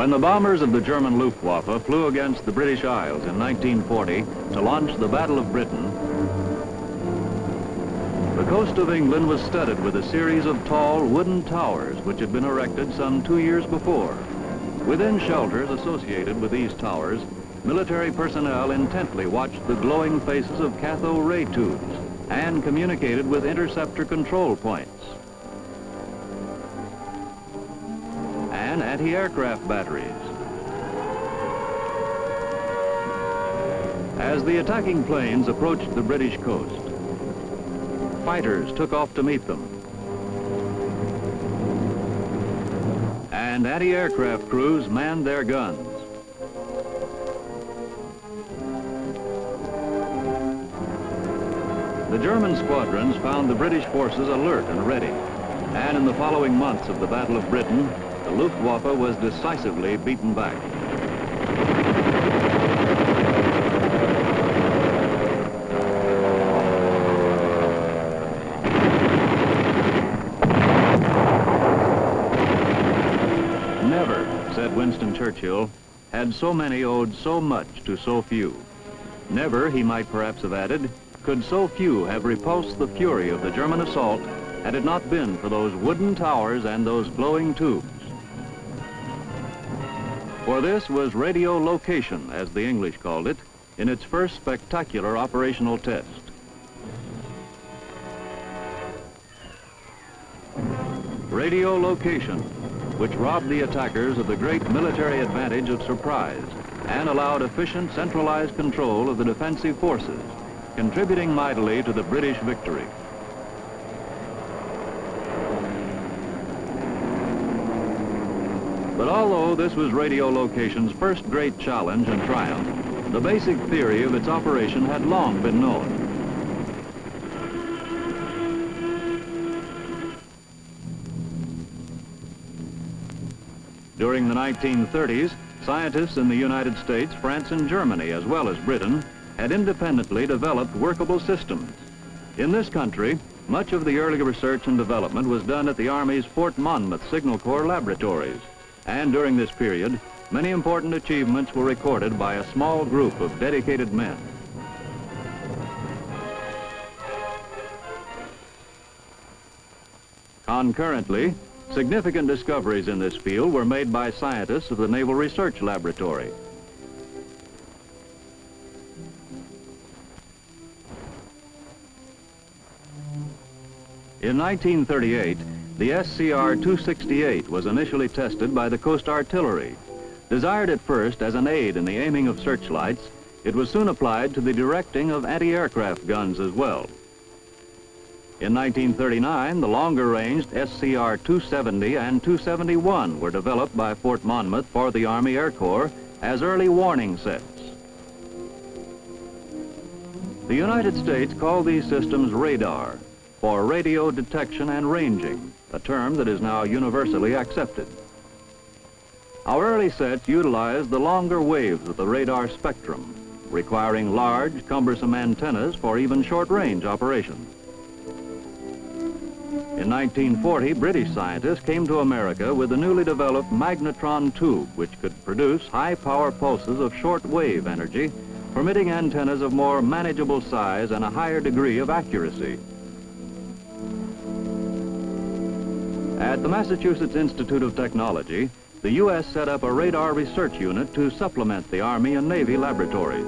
When the bombers of the German Luftwaffe flew against the British Isles in 1940 to launch the Battle of Britain, the coast of England was studded with a series of tall wooden towers which had been erected some 2 years before. Within shelters associated with these towers, military personnel intently watched the glowing faces of cathode ray tubes and communicated with interceptor control points and anti-aircraft batteries. As the attacking planes approached the British coast, fighters took off to meet them, and anti-aircraft crews manned their guns. The German squadrons found the British forces alert and ready, and in the following months of the Battle of Britain, the Luftwaffe was decisively beaten back. Never, said Winston Churchill, had so many owed so much to so few. Never, he might perhaps have added, could so few have repulsed the fury of the German assault had it not been for those wooden towers and those glowing tubes. For this was radio location, as the English called it, in its first spectacular operational test. Radio location, which robbed the attackers of the great military advantage of surprise and allowed efficient centralized control of the defensive forces, contributing mightily to the British victory. But although this was radio location's first great challenge and triumph, the basic theory of its operation had long been known. During the 1930s, scientists in the United States, France, and Germany, as well as Britain, had independently developed workable systems. In this country, much of the early research and development was done at the Army's Fort Monmouth Signal Corps Laboratories, and during this period, many important achievements were recorded by a small group of dedicated men. Concurrently, significant discoveries in this field were made by scientists of the Naval Research Laboratory. In 1938, the SCR-268 was initially tested by the Coast Artillery. Desired at first as an aid in the aiming of searchlights, it was soon applied to the directing of anti-aircraft guns as well. In 1939, the longer-ranged SCR-270 and 271 were developed by Fort Monmouth for the Army Air Corps as early warning sets. The United States called these systems radar, for radio detection and ranging, a term that is now universally accepted. Our early sets utilized the longer waves of the radar spectrum, requiring large, cumbersome antennas for even short-range operations. In 1940, British scientists came to America with the newly developed Magnetron tube, which could produce high-power pulses of short-wave energy, permitting antennas of more manageable size and a higher degree of accuracy. At the Massachusetts Institute of Technology, the U.S. set up a radar research unit to supplement the Army and Navy laboratories.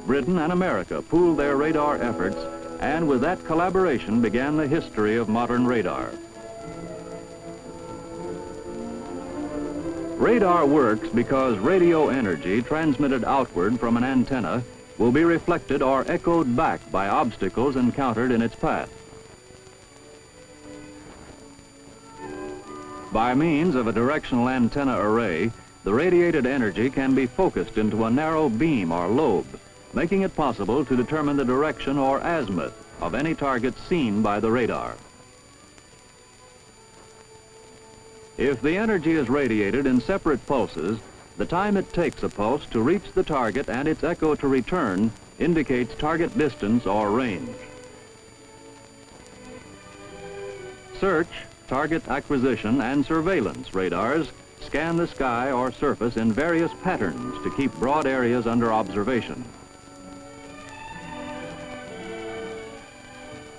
Britain and America pooled their radar efforts, and with that collaboration began the history of modern radar. Radar works because radio energy transmitted outward from an antenna will be reflected or echoed back by obstacles encountered in its path. By means of a directional antenna array, the radiated energy can be focused into a narrow beam or lobe, making it possible to determine the direction or azimuth of any target seen by the radar. If the energy is radiated in separate pulses, the time it takes a pulse to reach the target and its echo to return indicates target distance or range. Search, target acquisition, and surveillance radars scan the sky or surface in various patterns to keep broad areas under observation.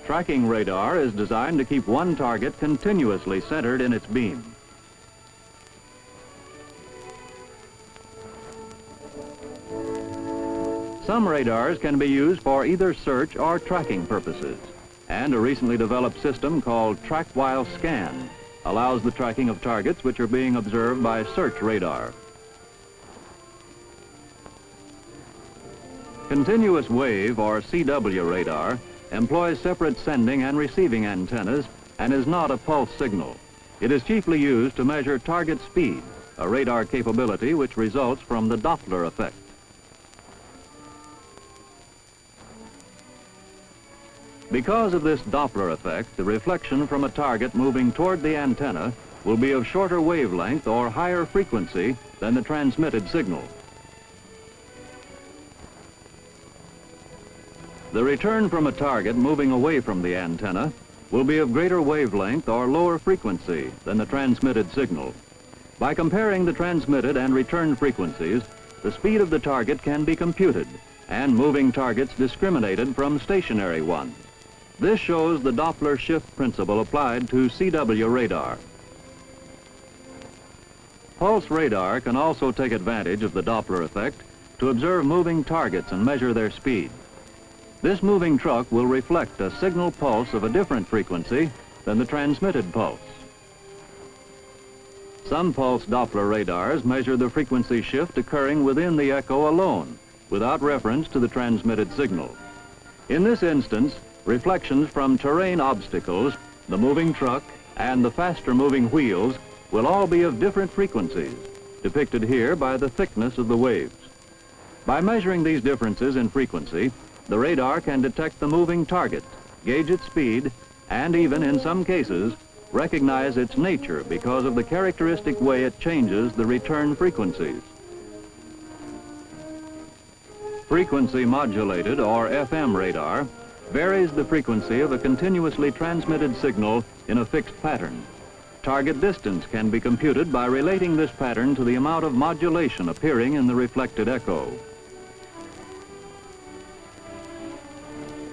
Tracking radar is designed to keep one target continuously centered in its beam. Some radars can be used for either search or tracking purposes, and a recently developed system called Track While Scan allows the tracking of targets which are being observed by search radar. Continuous wave, or CW radar, employs separate sending and receiving antennas and is not a pulse signal. It is chiefly used to measure target speed, a radar capability which results from the Doppler effect. Because of this Doppler effect, the reflection from a target moving toward the antenna will be of shorter wavelength or higher frequency than the transmitted signal. The return from a target moving away from the antenna will be of greater wavelength or lower frequency than the transmitted signal. By comparing the transmitted and return frequencies, the speed of the target can be computed and moving targets discriminated from stationary ones. This shows the Doppler shift principle applied to CW radar. Pulse radar can also take advantage of the Doppler effect to observe moving targets and measure their speed. This moving truck will reflect a signal pulse of a different frequency than the transmitted pulse. Some pulse Doppler radars measure the frequency shift occurring within the echo alone, without reference to the transmitted signal. In this instance, reflections from terrain obstacles, the moving truck, and the faster moving wheels will all be of different frequencies, depicted here by the thickness of the waves. By measuring these differences in frequency, the radar can detect the moving target, gauge its speed, and even in some cases, recognize its nature because of the characteristic way it changes the return frequencies. Frequency modulated, or FM radar, varies the frequency of a continuously transmitted signal in a fixed pattern. Target distance can be computed by relating this pattern to the amount of modulation appearing in the reflected echo.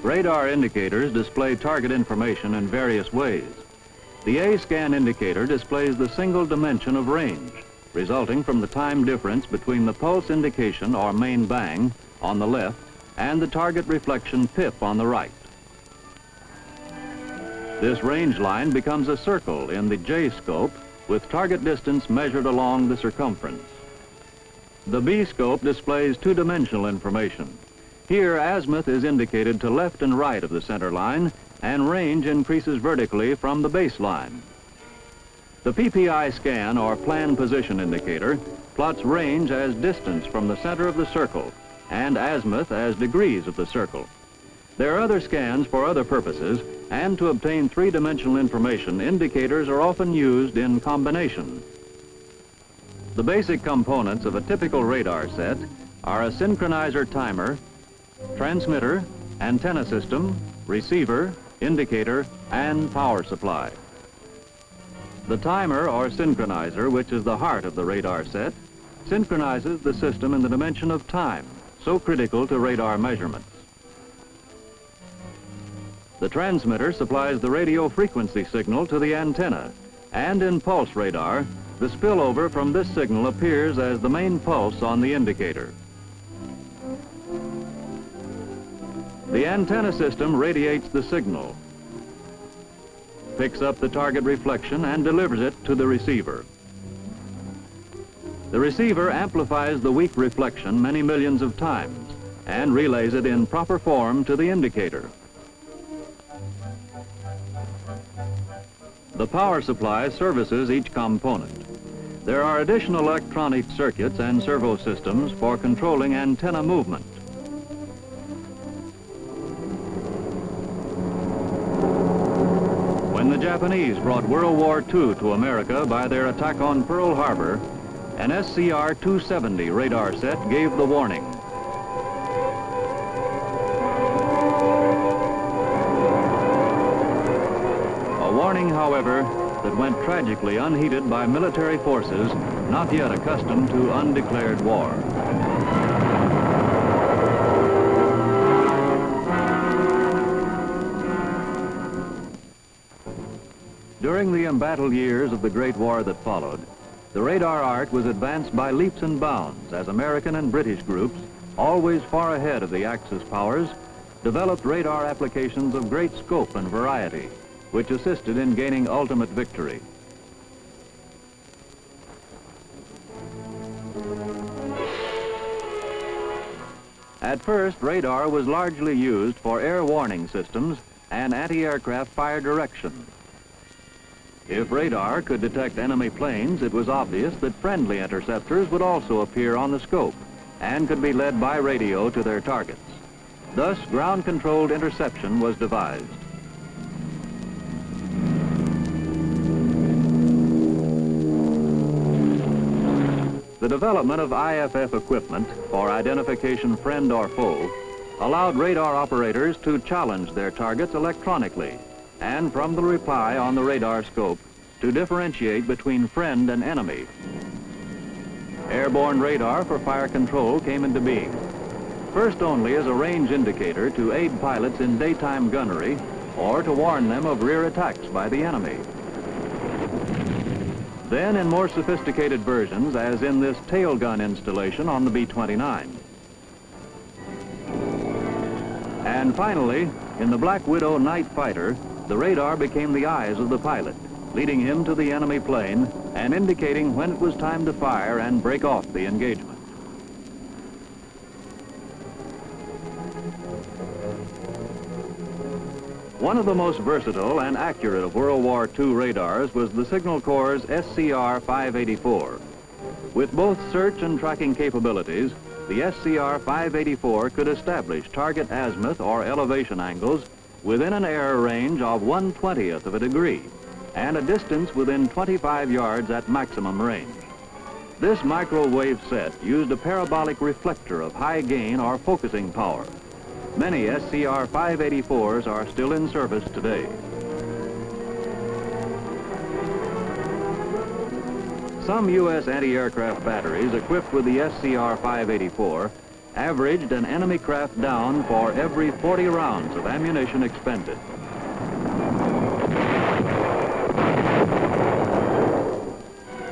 Radar indicators display target information in various ways. The A-scan indicator displays the single dimension of range, resulting from the time difference between the pulse indication, or main bang, on the left and the target reflection pip on the right. This range line becomes a circle in the J-scope with target distance measured along the circumference. The B-scope displays two-dimensional information. Here, azimuth is indicated to left and right of the center line, and range increases vertically from the baseline. The PPI scan, or plan position indicator, plots range as distance from the center of the circle and azimuth as degrees of the circle. There are other scans for other purposes, and to obtain three-dimensional information, indicators are often used in combination. The basic components of a typical radar set are a synchronizer timer, transmitter, antenna system, receiver, indicator, and power supply. The timer, or synchronizer, which is the heart of the radar set, synchronizes the system in the dimension of time, so critical to radar measurements. The transmitter supplies the radio frequency signal to the antenna, and in pulse radar, the spillover from this signal appears as the main pulse on the indicator. The antenna system radiates the signal, picks up the target reflection, and delivers it to the receiver. The receiver amplifies the weak reflection many millions of times and relays it in proper form to the indicator. The power supply services each component. There are additional electronic circuits and servo systems for controlling antenna movement. When the Japanese brought World War II to America by their attack on Pearl Harbor, an SCR-270 radar set gave the warning. A warning, however, that went tragically unheeded by military forces not yet accustomed to undeclared war. During the embattled years of the Great War that followed, the radar art was advanced by leaps and bounds as American and British groups, always far ahead of the Axis powers, developed radar applications of great scope and variety, which assisted in gaining ultimate victory. At first, radar was largely used for air warning systems and anti-aircraft fire direction. If radar could detect enemy planes, it was obvious that friendly interceptors would also appear on the scope and could be led by radio to their targets. Thus, ground-controlled interception was devised. The development of IFF equipment for identification friend or foe allowed radar operators to challenge their targets electronically and from the reply on the radar scope to differentiate between friend and enemy. Airborne radar for fire control came into being, first only as a range indicator to aid pilots in daytime gunnery or to warn them of rear attacks by the enemy. Then in more sophisticated versions, as in this tail gun installation on the B-29. And finally, in the Black Widow night fighter, the radar became the eyes of the pilot, leading him to the enemy plane and indicating when it was time to fire and break off the engagement. One of the most versatile and accurate of World War II radars was the Signal Corps' SCR 584. With both search and tracking capabilities, the SCR 584 could establish target azimuth or elevation angles within an error range of 1/20th of a degree and a distance within 25 yards at maximum range. This microwave set used a parabolic reflector of high gain or focusing power. Many SCR 584s are still in service today. Some U.S. anti-aircraft batteries equipped with the SCR 584 averaged an enemy craft down for every 40 rounds of ammunition expended.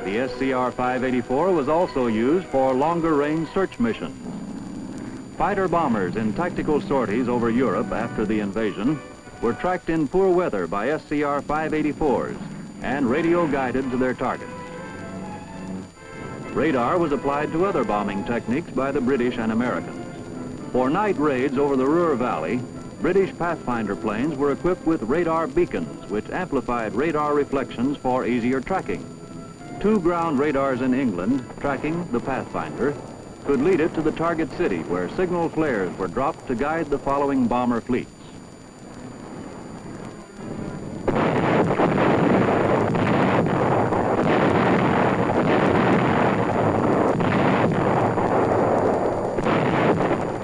The SCR 584 was also used for longer-range search missions. Fighter bombers in tactical sorties over Europe after the invasion were tracked in poor weather by SCR 584s and radio-guided to their targets. Radar was applied to other bombing techniques by the British and Americans. For night raids over the Ruhr Valley, British Pathfinder planes were equipped with radar beacons, which amplified radar reflections for easier tracking. 2 ground radars in England, tracking the Pathfinder, could lead it to the target city where signal flares were dropped to guide the following bomber fleets.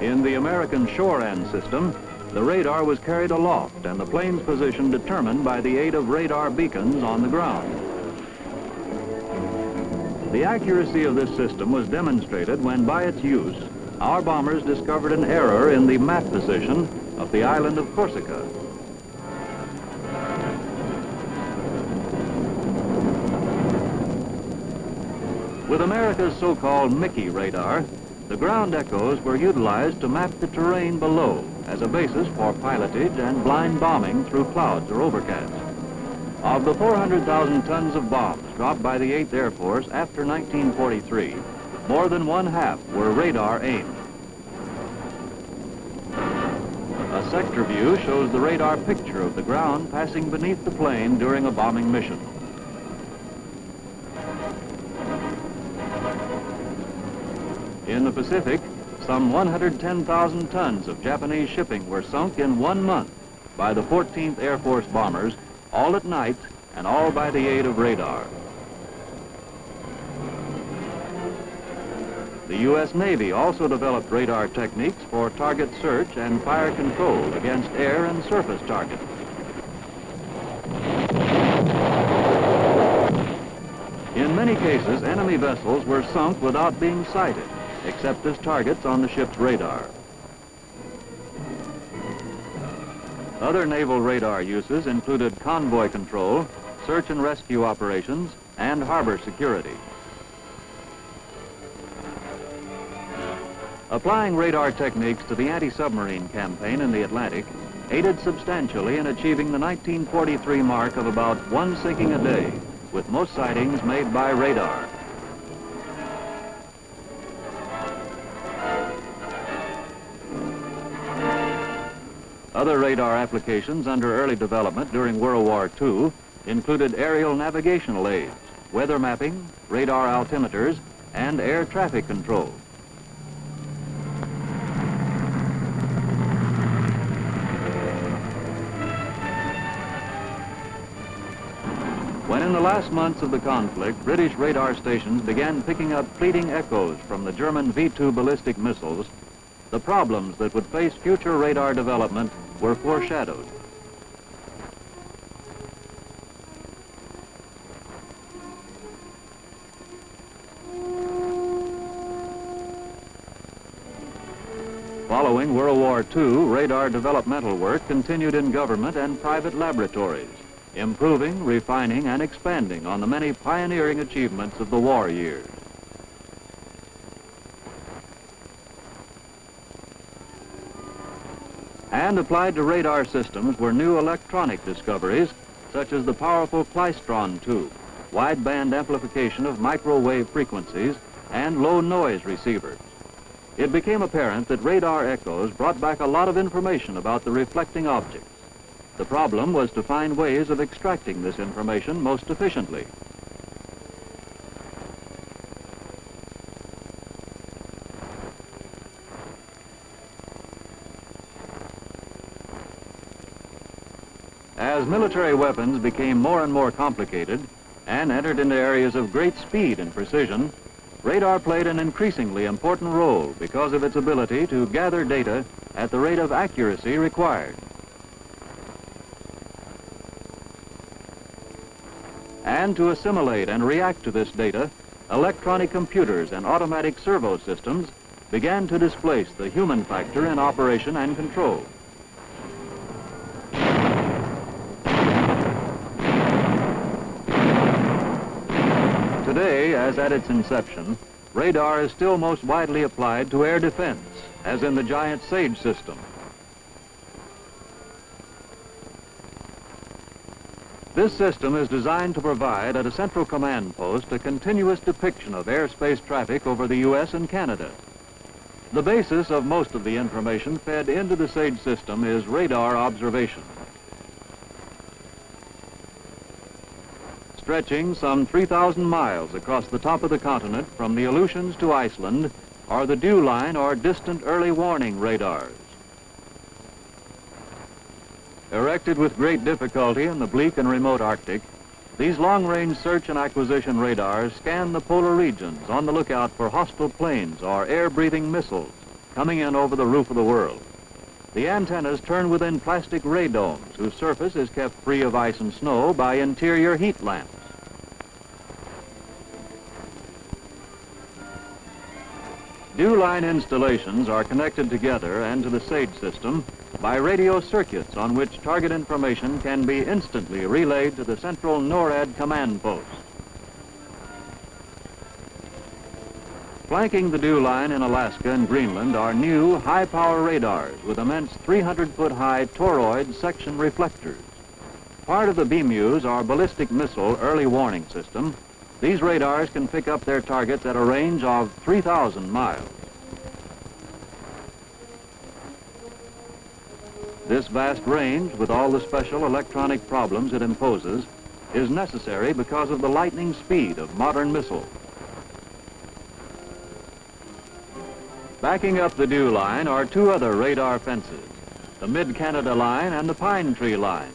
In the American shore-end system, the radar was carried aloft and the plane's position determined by the aid of radar beacons on the ground. The accuracy of this system was demonstrated when, by its use, our bombers discovered an error in the map position of the island of Corsica. With America's so-called Mickey radar, the ground echoes were utilized to map the terrain below as a basis for pilotage and blind bombing through clouds or overcast. Of the 400,000 tons of bombs dropped by the 8th Air Force after 1943, more than 1/2 were radar aimed. A sector view shows the radar picture of the ground passing beneath the plane during a bombing mission. In the Pacific, some 110,000 tons of Japanese shipping were sunk in 1 month by the 14th Air Force bombers, all at night and all by the aid of radar. The U.S. Navy also developed radar techniques for target search and fire control against air and surface targets. cases, enemy vessels were sunk without being sighted, except as targets on the ship's radar. Other naval radar uses included convoy control, search and rescue operations, and harbor security. Applying radar techniques to the anti-submarine campaign in the Atlantic aided substantially in achieving the 1943 mark of about one sinking a day, with most sightings made by radar. Other radar applications under early development during World War II included aerial navigational aids, weather mapping, radar altimeters, and air traffic control. When in the last months of the conflict, British radar stations began picking up fleeting echoes from the German V-2 ballistic missiles, the problems that would face future radar development were foreshadowed. Following World War II, radar developmental work continued in government and private laboratories, improving, refining, and expanding on the many pioneering achievements of the war years. And applied to radar systems were new electronic discoveries, such as the powerful klystron tube, wideband amplification of microwave frequencies, and low noise receivers. It became apparent that radar echoes brought back a lot of information about the reflecting objects. The problem was to find ways of extracting this information most efficiently. As military weapons became more and more complicated and entered into areas of great speed and precision, radar played an increasingly important role because of its ability to gather data at the rate of accuracy required. And to assimilate and react to this data, electronic computers and automatic servo systems began to displace the human factor in operation and control. Today, as at its inception, radar is still most widely applied to air defense, as in the giant SAGE system. This system is designed to provide at a central command post a continuous depiction of airspace traffic over the U.S. and Canada. The basis of most of the information fed into the SAGE system is radar observation. Stretching some 3,000 miles across the top of the continent from the Aleutians to Iceland are the dew line or distant early warning radars. Erected with great difficulty in the bleak and remote Arctic, these long-range search and acquisition radars scan the polar regions on the lookout for hostile planes or air-breathing missiles coming in over the roof of the world. The antennas turn within plastic radomes whose surface is kept free of ice and snow by interior heat lamps. Dew line installations are connected together and to the SAGE system by radio circuits on which target information can be instantly relayed to the central NORAD command post. Flanking the dew line in Alaska and Greenland are new high-power radars with immense 300-foot-high toroid section reflectors. Part of the BMU's our ballistic missile early warning system. These radars can pick up their targets at a range of 3,000 miles. This vast range, with all the special electronic problems it imposes, is necessary because of the lightning speed of modern missiles. Backing up the dew line are two other radar fences, the Mid-Canada line and the Pine Tree line,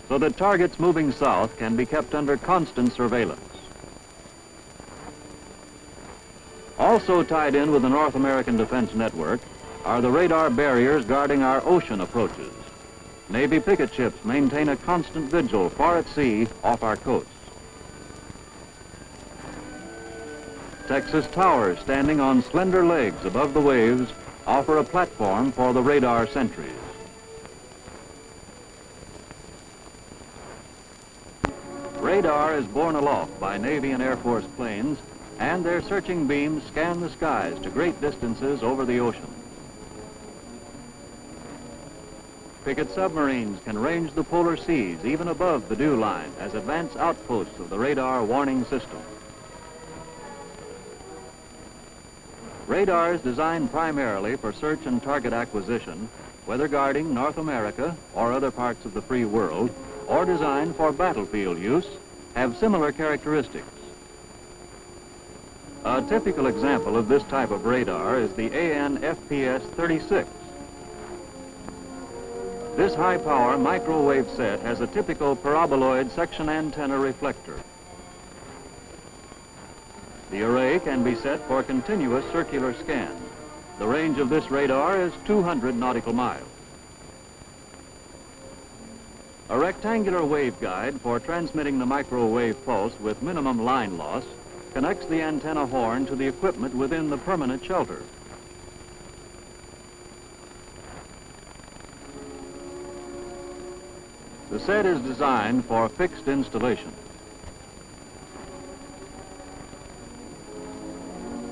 so that targets moving south can be kept under constant surveillance. Also tied in with the North American Defense Network are the radar barriers guarding our ocean approaches. Navy picket ships maintain a constant vigil far at sea off our coasts. Texas towers standing on slender legs above the waves offer a platform for the radar sentries. Radar is borne aloft by Navy and Air Force planes, and their searching beams scan the skies to great distances over the ocean. Picket submarines can range the polar seas even above the dew line as advanced outposts of the radar warning system. Radar is designed primarily for search and target acquisition, whether guarding North America or other parts of the free world, or designed for battlefield use, have similar characteristics. A typical example of this type of radar is the AN-FPS-36. This high-power microwave set has a typical paraboloid section antenna reflector. The array can be set for continuous circular scan. The range of this radar is 200 nautical miles. A rectangular waveguide for transmitting the microwave pulse with minimum line loss connects the antenna horn to the equipment within the permanent shelter. The set is designed for fixed installation.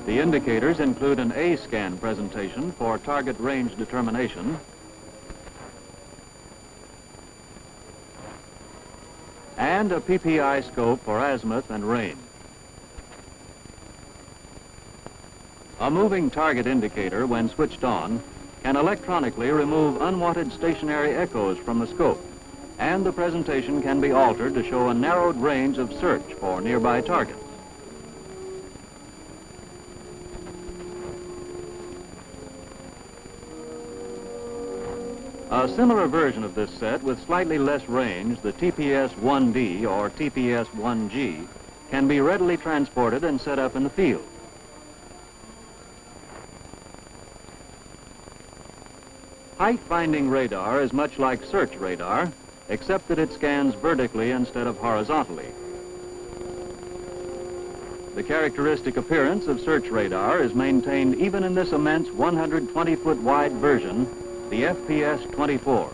The indicators include an A-scan presentation for target range determination, and a PPI scope for azimuth and range. A moving target indicator, when switched on, can electronically remove unwanted stationary echoes from the scope, and the presentation can be altered to show a narrowed range of search for nearby targets. A similar version of this set with slightly less range, the TPS-1D or TPS-1G, can be readily transported and set up in the field. Height-finding radar is much like search radar, except that it scans vertically instead of horizontally. The characteristic appearance of search radar is maintained even in this immense 120-foot wide version, the FPS-24.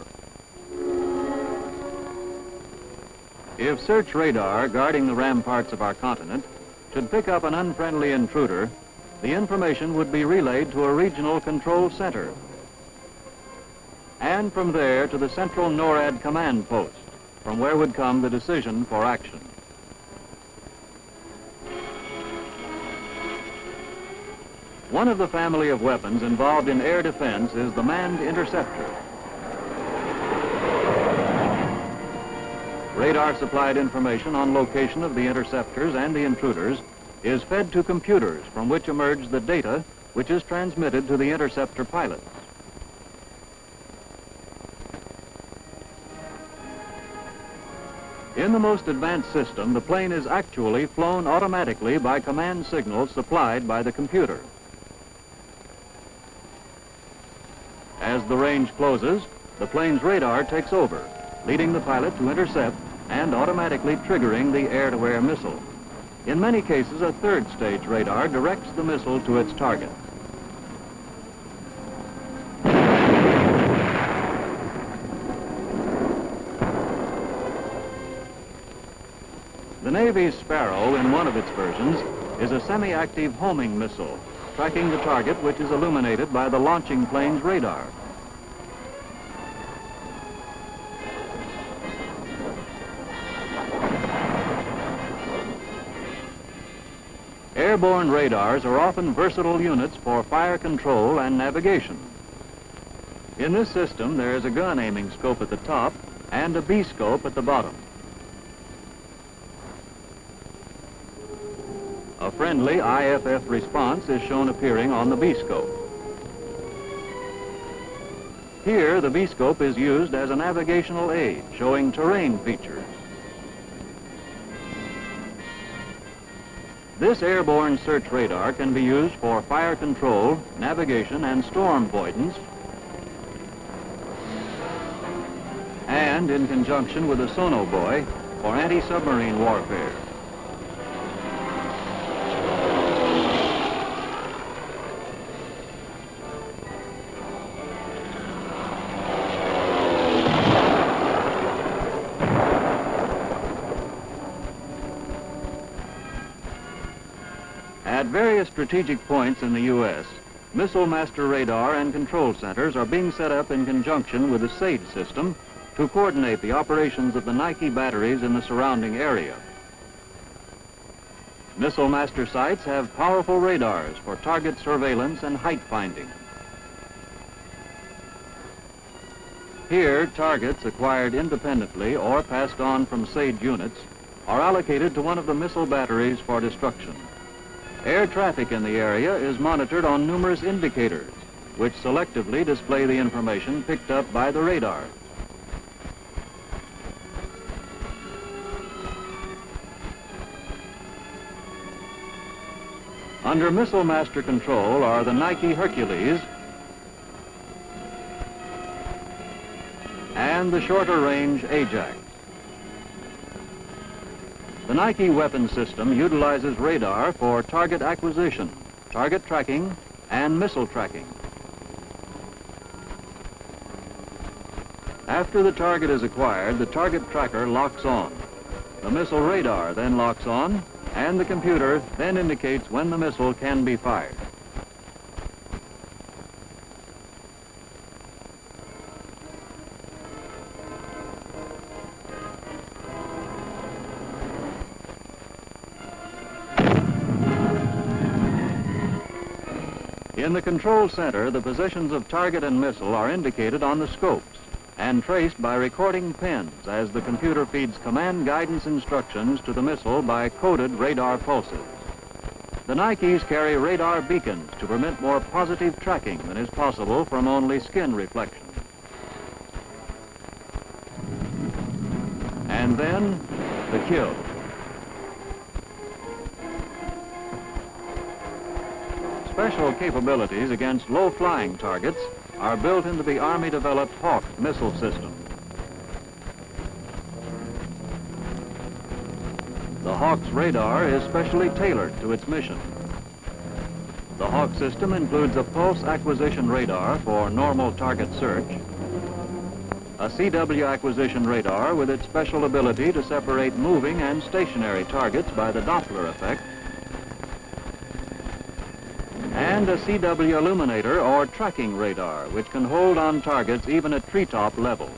If search radar guarding the ramparts of our continent should pick up an unfriendly intruder, the information would be relayed to a regional control center, and from there to the central NORAD command post, from where would come the decision for action. One of the family of weapons involved in air defense is the manned interceptor. Radar-supplied information on location of the interceptors and the intruders is fed to computers from which emerge the data which is transmitted to the interceptor pilots. In the most advanced system, the plane is actually flown automatically by command signals supplied by the computer. As the range closes, the plane's radar takes over, leading the pilot to intercept and automatically triggering the air-to-air missile. In many cases, a third-stage radar directs the missile to its target. The Navy's Sparrow, in one of its versions, is a semi-active homing missile, tracking the target which is illuminated by the launching plane's radar. Airborne radars are often versatile units for fire control and navigation. In this system, there is a gun aiming scope at the top and a B scope at the bottom. A friendly IFF response is shown appearing on the B scope. Here, the B scope is used as a navigational aid, showing terrain features. This airborne search radar can be used for fire control, navigation, and storm avoidance, and in conjunction with a sonobuoy for anti-submarine warfare. various strategic points in the U.S., Missile Master Radar and Control Centers are being set up in conjunction with the SAGE system to coordinate the operations of the Nike batteries in the surrounding area. Missile Master sites have powerful radars for target surveillance and height finding. Here, targets acquired independently or passed on from SAGE units are allocated to one of the missile batteries for destruction. Air traffic in the area is monitored on numerous indicators, which selectively display the information picked up by the radar. Under Missile Master control are the Nike Hercules and the shorter range Ajax. The Nike weapon system utilizes radar for target acquisition, target tracking, and missile tracking. After the target is acquired, the target tracker locks on. The missile radar then locks on, and the computer then indicates when the missile can be fired. In the control center, the positions of target and missile are indicated on the scopes and traced by recording pins as the computer feeds command guidance instructions to the missile by coded radar pulses. The Nikes carry radar beacons to permit more positive tracking than is possible from only skin reflection. And then, the kill. Special capabilities against low-flying targets are built into the Army-developed Hawk missile system. The Hawk's radar is specially tailored to its mission. The Hawk system includes a pulse acquisition radar for normal target search, a CW acquisition radar with its special ability to separate moving and stationary targets by the Doppler effect, and a CW illuminator or tracking radar, which can hold on targets even at treetop level.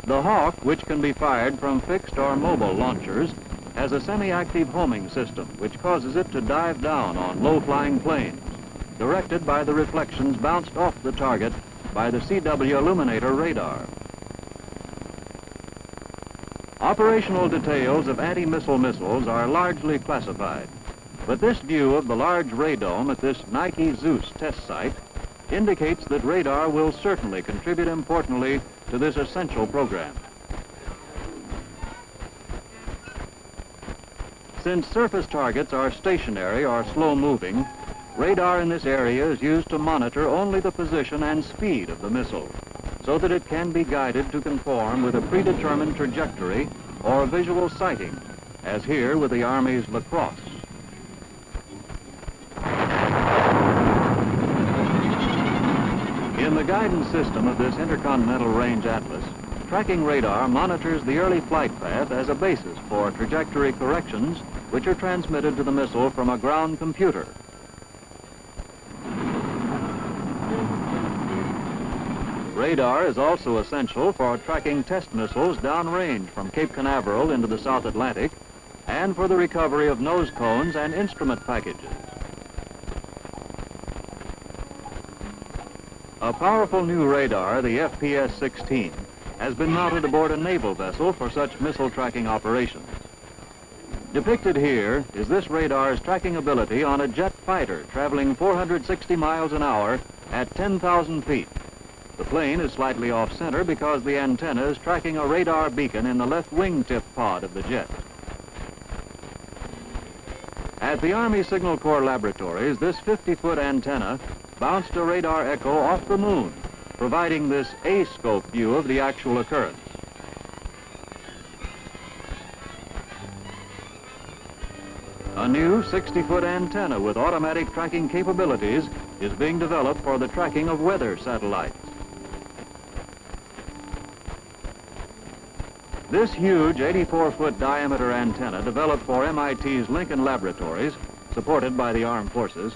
The Hawk, which can be fired from fixed or mobile launchers, has a semi-active homing system, which causes it to dive down on low-flying planes, directed by the reflections bounced off the target by the CW illuminator radar. Operational details of anti-missile missiles are largely classified. But this view of the large radome at this Nike Zeus test site indicates that radar will certainly contribute importantly to this essential program. Since surface targets are stationary or slow-moving, radar in this area is used to monitor only the position and speed of the missile, so that it can be guided to conform with a predetermined trajectory or visual sighting, as here with the Army's Lacrosse. In the guidance system of this Intercontinental Range Atlas, tracking radar monitors the early flight path as a basis for trajectory corrections, which are transmitted to the missile from a ground computer. Radar is also essential for tracking test missiles downrange from Cape Canaveral into the South Atlantic and for the recovery of nose cones and instrument packages. A powerful new radar, the FPS-16, has been mounted aboard a naval vessel for such missile tracking operations. Depicted here is this radar's tracking ability on a jet fighter traveling 460 miles an hour at 10,000 feet. The plane is slightly off-center because the antenna is tracking a radar beacon in the left wingtip pod of the jet. At the Army Signal Corps Laboratories, this 50-foot antenna bounced a radar echo off the moon, providing this A-scope view of the actual occurrence. A new 60-foot antenna with automatic tracking capabilities is being developed for the tracking of weather satellites. This huge 84-foot diameter antenna developed for MIT's Lincoln Laboratories, supported by the Armed Forces,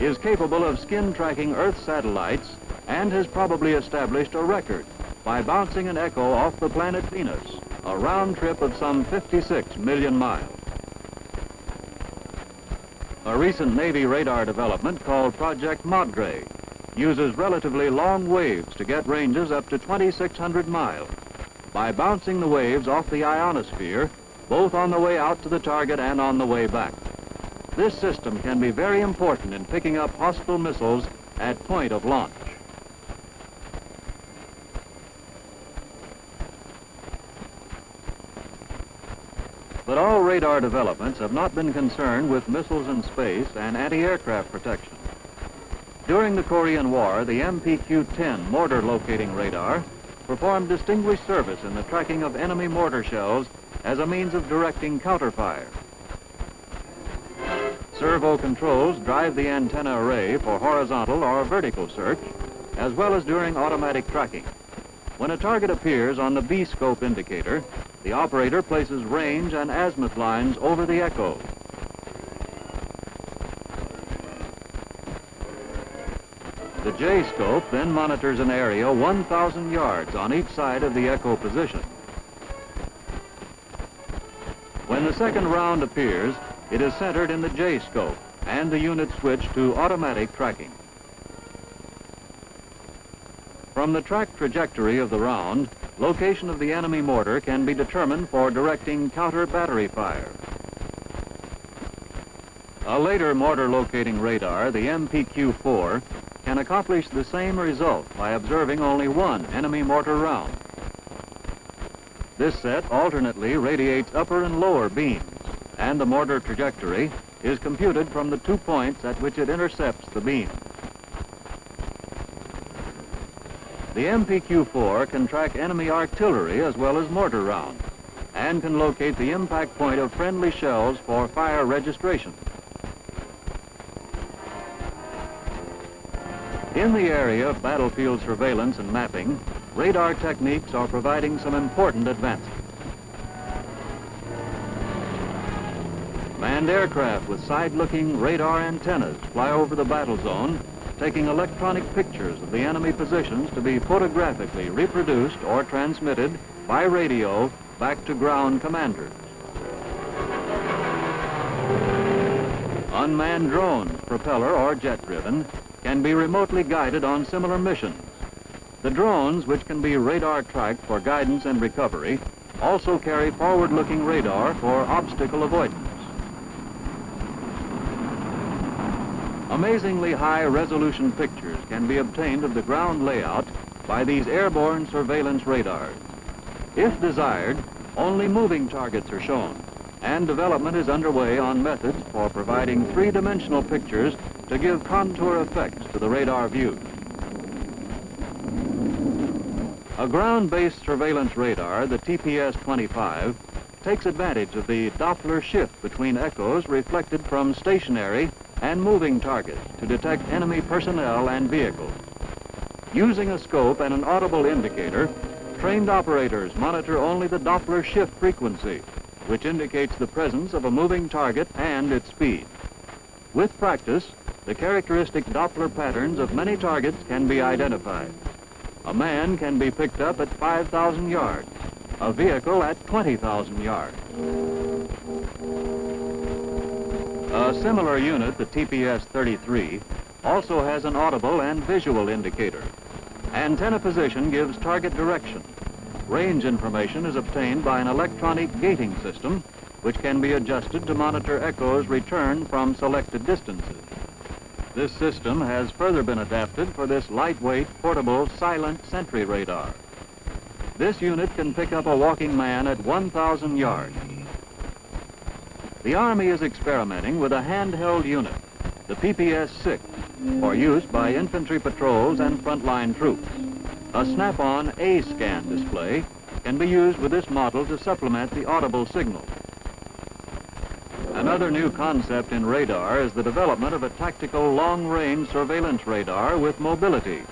is capable of skin tracking Earth satellites and has probably established a record by bouncing an echo off the planet Venus, a round trip of some 56 million miles. A recent Navy radar development called Project Madre uses relatively long waves to get ranges up to 2,600 miles by bouncing the waves off the ionosphere, both on the way out to the target and on the way back. This system can be very important in picking up hostile missiles at point of launch. But all radar developments have not been concerned with missiles in space and anti-aircraft protection. During the Korean War, the MPQ-10 mortar locating radar performed distinguished service in the tracking of enemy mortar shells as a means of directing counterfire. Servo controls drive the antenna array for horizontal or vertical search, as well as during automatic tracking. When a target appears on the B-scope indicator, the operator places range and azimuth lines over the echo. The J-scope then monitors an area 1,000 yards on each side of the echo position. When the second round appears, it is centered in the J-scope and the unit switched to automatic tracking. From the track trajectory of the round, location of the enemy mortar can be determined for directing counter battery fire. A later mortar locating radar, the MPQ-4, can accomplish the same result by observing only one enemy mortar round. This set alternately radiates upper and lower beams, and the mortar trajectory is computed from the 2 points at which it intercepts the beam. The MPQ-4 can track enemy artillery as well as mortar rounds, and can locate the impact point of friendly shells for fire registration. In the area of battlefield surveillance and mapping, radar techniques are providing some important advances. Manned aircraft with side-looking radar antennas fly over the battle zone, taking electronic pictures of the enemy positions to be photographically reproduced or transmitted by radio back to ground commanders. Unmanned drones, propeller or jet-driven, can be remotely guided on similar missions. The drones, which can be radar tracked for guidance and recovery, also carry forward-looking radar for obstacle avoidance. Amazingly high-resolution pictures can be obtained of the ground layout by these airborne surveillance radars. If desired, only moving targets are shown, and development is underway on methods for providing three-dimensional pictures to give contour effects to the radar view. A ground-based surveillance radar, the TPS-25, takes advantage of the Doppler shift between echoes reflected from stationary and moving targets to detect enemy personnel and vehicles. Using a scope and an audible indicator, trained operators monitor only the Doppler shift frequency, which indicates the presence of a moving target and its speed. With practice, the characteristic Doppler patterns of many targets can be identified. A man can be picked up at 5,000 yards, a vehicle at 20,000 yards. A similar unit, the TPS-33, also has an audible and visual indicator. Antenna position gives target direction. Range information is obtained by an electronic gating system, which can be adjusted to monitor echoes returned from selected distances. This system has further been adapted for this lightweight, portable, silent sentry radar. This unit can pick up a walking man at 1,000 yards. The Army is experimenting with a handheld unit, the PPS-6, for use by infantry patrols and frontline troops. A snap-on A-scan display can be used with this model to supplement the audible signal. Another new concept in radar is the development of a tactical long-range surveillance radar with mobility.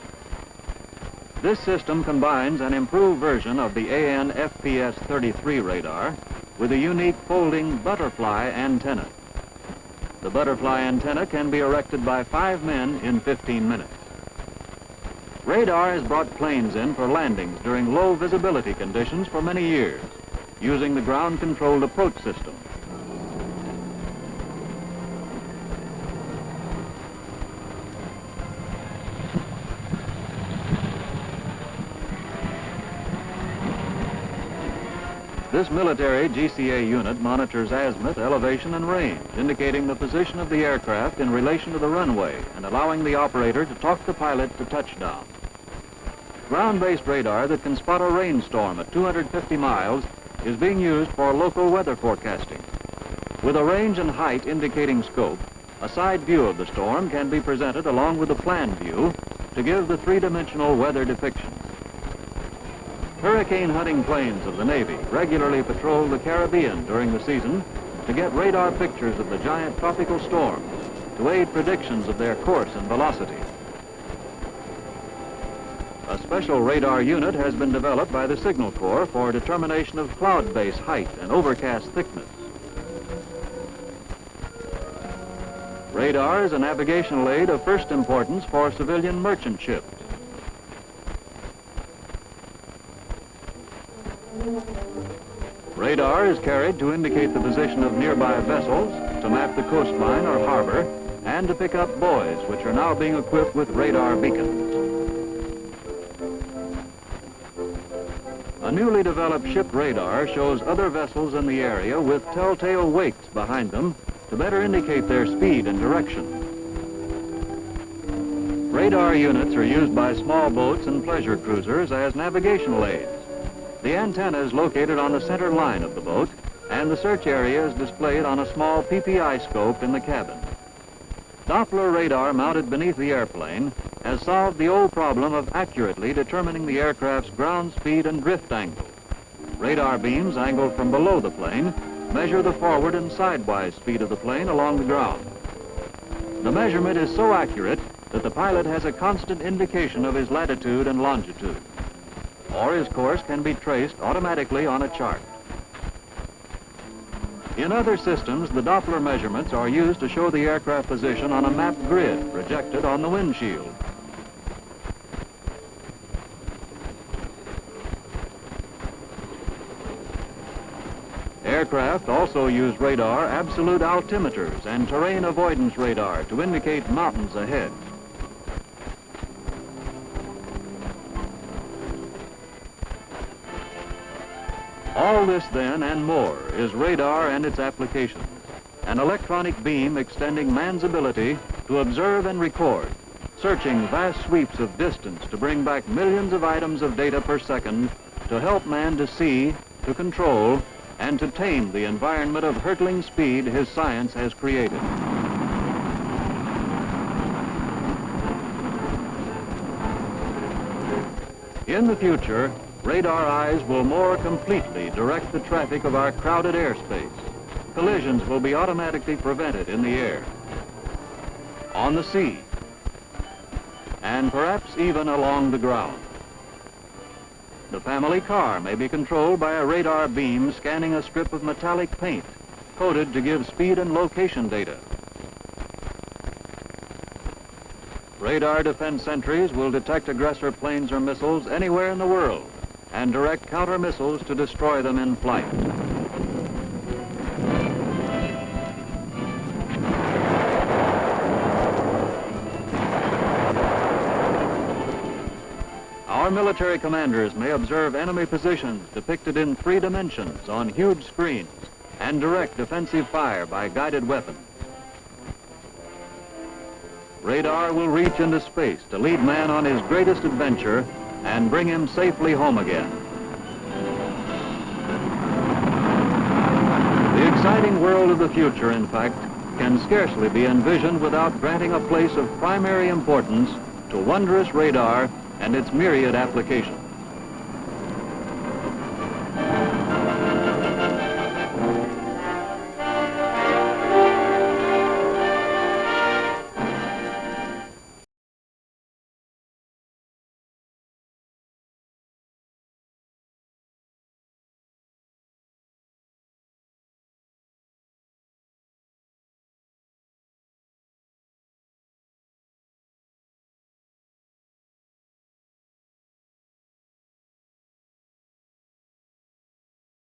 This system combines an improved version of the AN-FPS-33 radar with a unique folding butterfly antenna. The butterfly antenna can be erected by 5 men in 15 minutes. Radar has brought planes in for landings during low visibility conditions for many years, using the ground-controlled approach system. This military GCA unit monitors azimuth, elevation, and range, indicating the position of the aircraft in relation to the runway and allowing the operator to talk the pilot to touchdown. Ground-based radar that can spot a rainstorm at 250 miles is being used for local weather forecasting. With a range and height indicating scope, a side view of the storm can be presented along with a plan view to give the three-dimensional weather depiction. Hurricane hunting planes of the Navy regularly patrol the Caribbean during the season to get radar pictures of the giant tropical storms to aid predictions of their course and velocity. A special radar unit has been developed by the Signal Corps for determination of cloud base height and overcast thickness. Radar is a navigational aid of first importance for civilian merchant ships. Radar is carried to indicate the position of nearby vessels, to map the coastline or harbor, and to pick up buoys, which are now being equipped with radar beacons. A newly developed ship radar shows other vessels in the area with telltale wakes behind them to better indicate their speed and direction. Radar units are used by small boats and pleasure cruisers as navigational aids. The antenna is located on the center line of the boat, and the search area is displayed on a small PPI scope in the cabin. Doppler radar mounted beneath the airplane has solved the old problem of accurately determining the aircraft's ground speed and drift angle. Radar beams angled from below the plane measure the forward and sidewise speed of the plane along the ground. The measurement is so accurate that the pilot has a constant indication of his latitude and longitude, or his course can be traced automatically on a chart. In other systems, the Doppler measurements are used to show the aircraft position on a map grid projected on the windshield. Aircraft also use radar absolute altimeters and terrain avoidance radar to indicate mountains ahead. All this then and more is radar and its applications, an electronic beam extending man's ability to observe and record, searching vast sweeps of distance to bring back millions of items of data per second to help man to see, to control, and to tame the environment of hurtling speed his science has created. In the future, radar eyes will more completely direct the traffic of our crowded airspace. Collisions will be automatically prevented in the air, on the sea, and perhaps even along the ground. The family car may be controlled by a radar beam scanning a strip of metallic paint, coded to give speed and location data. Radar defense sentries will detect aggressor planes or missiles anywhere in the world and direct counter missiles to destroy them in flight. Our military commanders may observe enemy positions depicted in 3 dimensions on huge screens and direct defensive fire by guided weapons. Radar will reach into space to lead man on his greatest adventure and bring him safely home again. The exciting world of the future, in fact, can scarcely be envisioned without granting a place of primary importance to wondrous radar and its myriad applications.